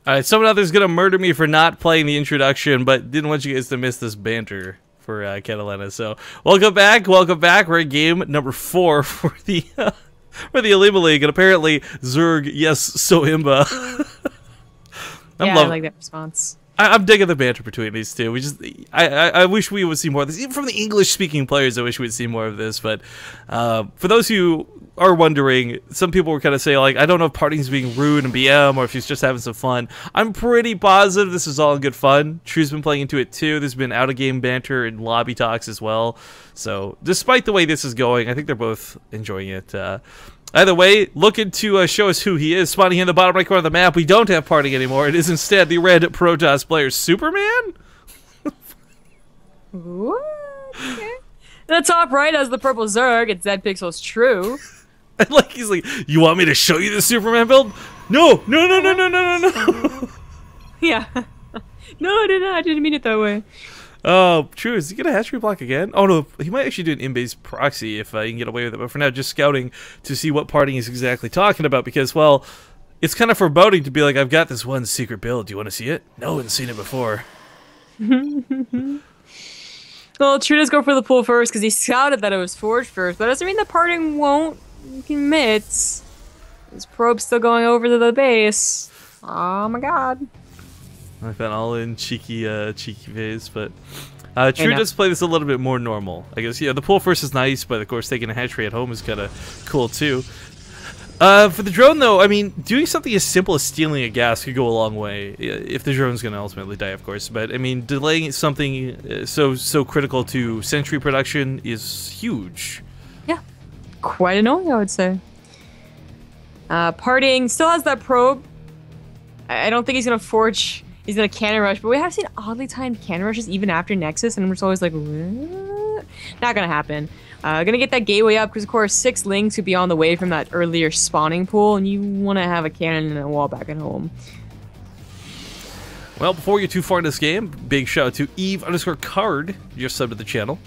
All right, someone out there's gonna murder me for not playing the introduction, but didn't want you guys to miss this banter for Catalina. So welcome back. We're in game number 4 for the Olimoleague, and apparently Zerg, yes, so imba. I like that response. I'm digging the banter between these two. I wish we would see more of this. Even from the English-speaking players, I wish we'd see more of this. But for those who are wondering, some people were kind of saying, like, I don't know if PartinG's being rude in BM or if he's just having some fun. I'm pretty positive this is all good fun. True's been playing into it too. There's been out-of-game banter and lobby talks as well. So despite the way this is going, I think they're both enjoying it. Either way, looking to show us who he is, spawning in the bottom right corner of the map. We don't have PartinG anymore. It is instead the red Protoss player, Superman? What? Okay. The top right has the purple Zerg. It's ZPixel's True. And like he's like, you want me to show you the Superman build? No. Yeah. No, I didn't. I didn't mean it that way. Oh, True. Is he gonna hatchery block again? Oh no, he might actually do an in-base proxy if he can get away with it. But for now, just scouting to see what PartinG is exactly talking about, because, well, it's kind of foreboding to be like, I've got this one secret build. Do you want to see it? No one's seen it before. Well, True does go for the pull first because he scouted that it was forged first, but that doesn't mean that PartinG won't commit. His probe's still going over to the base. Oh my god. Like that all-in cheeky phase, but True does play this a little bit more normal. I guess, yeah, the pull first is nice, but of course taking a hatchery at home is kind of cool too. For the drone, though, I mean, doing something as simple as stealing a gas could go a long way, if the drone's going to ultimately die, of course. But, I mean, delaying something so critical to sentry production is huge. Yeah, quite annoying, I would say. PartinG still has that probe. I don't think he's going to forge... He's going to cannon rush, but we have seen oddly timed cannon rushes even after Nexus, and I'm just always like, what? Not going to happen. Gonna get that gateway up because, of course, 6 links would be on the way from that earlier spawning pool, and you want to have a cannon and a wall back at home. Well, before we get too far in this game, big shout out to Eve_Card, just subbed to the channel.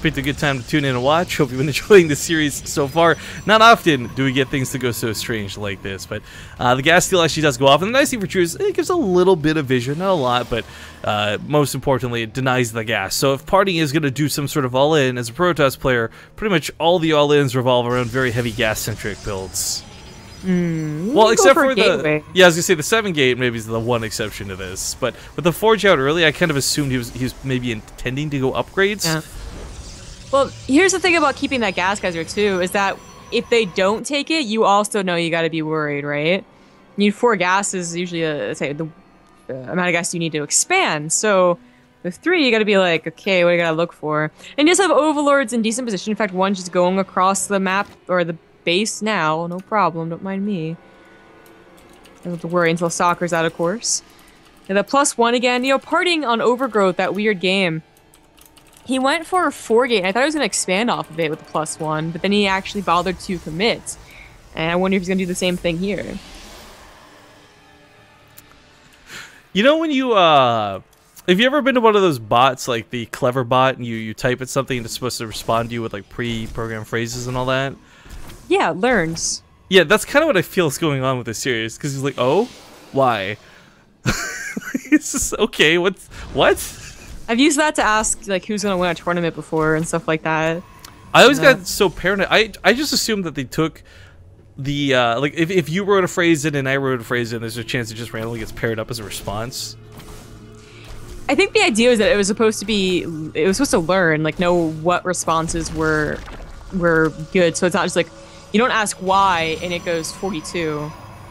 Picked a good time to tune in and watch. Hope you've been enjoying the series so far. Not often do we get things to go so strange like this, but the gas steal actually does go off. And the nice thing for True is it gives a little bit of vision, not a lot, but most importantly, it denies the gas. So if PartinG is going to do some sort of all-in as a Protoss player, pretty much all the all-ins revolve around very heavy gas-centric builds. Well, except for the... Yeah, I was going to say the 7 gate maybe is the one exception to this. But with the Forge out early, I kind of assumed he was maybe intending to go upgrades. Yeah. Well, here's the thing about keeping that gas geyser too, is that if they don't take it, you also know you got to be worried, right? You need 4 gases, usually say the amount of gas you need to expand. So with 3, you got to be like, okay, what do I got to look for? And you just have overlords in decent position. In fact, one just going across the map or the base now, no problem. Don't mind me. I don't have to worry until Soccer's out, of course. And the +1 again, you know, PartinG on Overgrowth, that weird game. He went for a 4 gate. I thought he was going to expand off of it with the +1, but then he actually bothered to commit. And I wonder if he's going to do the same thing here. You know when you, have you ever been to one of those bots, like the Clever Bot, and you type at something and it's supposed to respond to you with like pre-programmed phrases and all that? Yeah, it learns. Yeah, that's kind of what I feel is going on with this series, because he's like, oh? Why? It's just, okay, what? I've used that to ask like who's gonna win a tournament before and stuff like that. I always got so paranoid. I just assumed that they took the like if you wrote a phrase in and I wrote a phrase in, there's a chance it just randomly gets paired up as a response. I think the idea was that it was supposed to learn, like, know what responses were good, so it's not just like you don't ask why and it goes 42.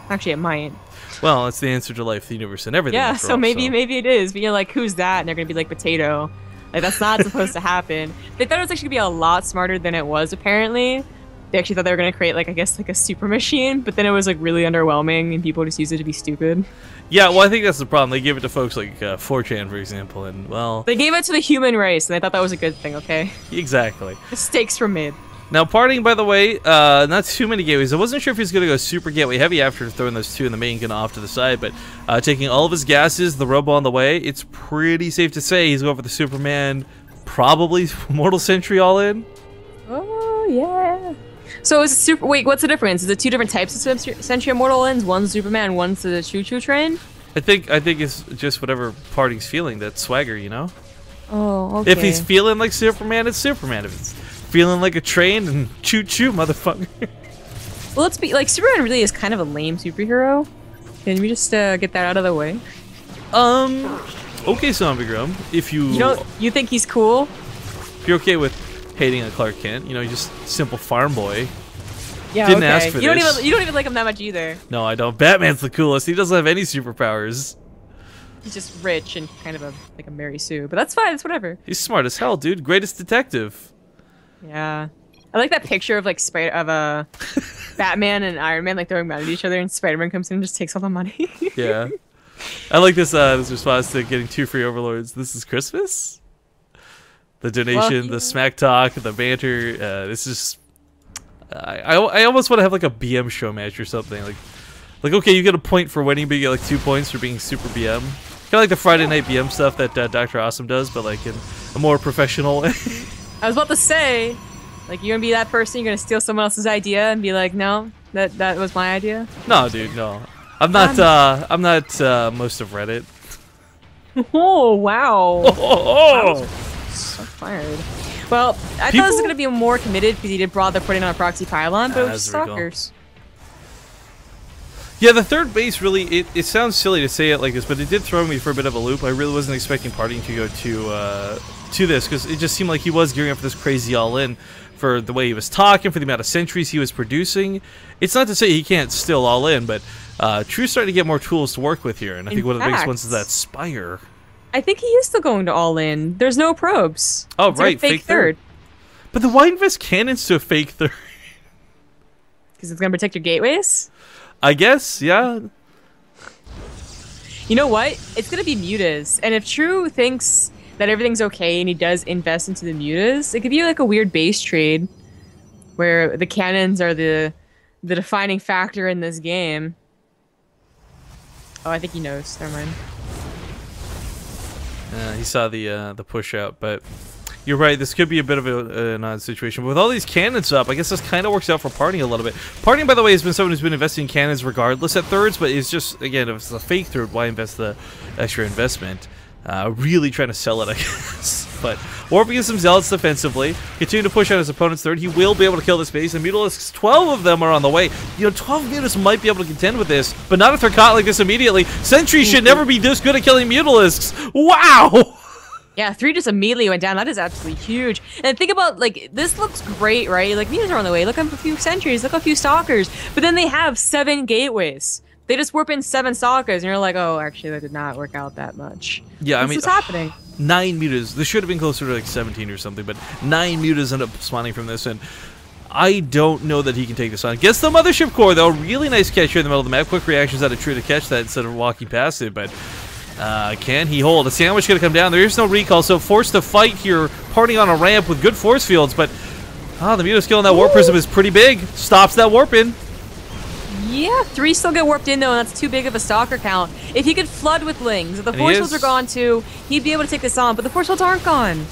Actually, it might. Well, it's the answer to life, the universe, and everything. Yeah, so maybe it is. But you're like, who's that? And they're gonna be like, potato. Like, that's not supposed to happen. They thought it was actually gonna be a lot smarter than it was. Apparently, they actually thought they were gonna create like, I guess, like a super machine. But then it was like really underwhelming, and people just used it to be stupid. Yeah, well, I think that's the problem. They gave it to folks like 4chan, for example, and well, they gave it to the human race, and they thought that was a good thing. Okay. Exactly. Mistakes were made. Now, PartinG, by the way, not too many gateways. I wasn't sure if he was going to go super gateway heavy after throwing those 2 in the main gun off to the side, but taking all of his gases, the robo on the way, it's pretty safe to say he's going for the Superman, probably Mortal Sentry all in. Oh, yeah. So is it wait, what's the difference? Is it 2 different types of Sentry Immortal ends? One's Superman, one's the Choo Choo Train? I think it's just whatever PartinG's feeling, that swagger, you know? Oh, okay. If he's feeling like Superman, it's Superman. If it's feeling like a train, and choo-choo, motherfucker. Well, let's be like, Superman really is kind of a lame superhero. Can we just get that out of the way? Okay, Zombie Grum, if you... You think he's cool? If you're okay with hating on Clark Kent, you know, you're just simple farm boy. Yeah, Didn't okay. ask for this. You don't even like him that much either. No, I don't. Batman's the coolest. He doesn't have any superpowers. He's just rich and kind of like a Mary Sue, but that's fine. It's whatever. He's smart as hell, dude. Greatest detective. Yeah, I like that picture of like Batman and Iron Man like throwing money at each other, and Spider-Man comes in and just takes all the money. Yeah, I like this this response to getting 2 free overlords. This is Christmas. The donation, the smack talk, the banter. This is. I almost want to have like a BM show match or something. Like okay, you get a point for winning, but you get like 2 points for being super BM. Kind of like the Friday Night BM stuff that Dr. Awesome does, but like in a more professional way. I was about to say, like, you're gonna be that person. You're gonna steal someone else's idea and be like, no, that was my idea. No, dude, no. I'm not most of Reddit. Oh wow. Oh. So fired. Well, I thought this was going to be more committed because he did bother putting on a proxy pylon, but it was stalkers. Yeah, the third base really, it sounds silly to say it like this, but it did throw me for a bit of a loop. I really wasn't expecting PartinG to go to this, because it just seemed like he was gearing up for this crazy all-in for the way he was talking, for the amount of sentries he was producing. It's not to say he can't still all-in, but True's starting to get more tools to work with here, and I think one of the biggest ones is that Spire. I think he is still going to all in. There's no probes. Oh, it's right. Like fake third. But the why invest cannons to a fake third? Because it's going to protect your gateways? I guess, yeah. You know what? It's going to be mutas. And if True thinks that everything's okay and he does invest into the mutas, it could be like a weird base trade where the cannons are the defining factor in this game. Oh, I think he knows. Never mind. He saw the push out, but you're right. This could be a bit of an odd situation. But with all these cannons up, I guess this kind of works out for PartinG a little bit. PartinG, by the way, has been someone who's been investing in cannons regardless at thirds, but it's just, again, if it's a fake third, why invest the extra investment? Really trying to sell it, I guess. But warping in some zealots defensively, continue to push out his opponent's third. He will be able to kill this base, and Mutalisks, 12 of them are on the way. You know, 12 Mutalisks might be able to contend with this, but not if they're caught like this immediately. Sentry should never be this good at killing Mutalisks. Wow! Yeah, 3 just immediately went down. That is absolutely huge. And think about, like, this looks great, right? Like, Mutas are on the way. Look at a few sentries. Look at a few stalkers. But then they have 7 gateways. They just warp in 7 stalkers, and you're like, oh, actually, that did not work out that much. Yeah, I mean, what's happening? 9 mutas. This should have been closer to like 17 or something, but 9 mutas end up spawning from this, and I don't know that he can take this on. Gets the Mothership Core, though. Really nice catch here in the middle of the map. Quick reactions out of True to catch that instead of walking past it, but can he hold? A sandwich going to come down. There is no recall, so forced to fight here. PartinG on a ramp with good force fields, but the muta skill on that warp prism is pretty big. Stops that warp in. Yeah, 3 still get warped in though, and that's too big of a stalker count. If he could flood with Lings, if the force fields are gone too, he'd be able to take this on, but the force fields aren't gone.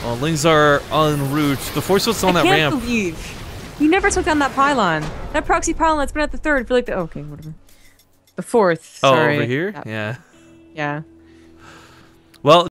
Well, Lings are en route. The force fields on that ramp. I can't believe he never took down that pylon. That proxy pylon that's been at the 3rd for like the okay, whatever. The 4th. Sorry. Oh, over here? Yeah. Yeah. Well.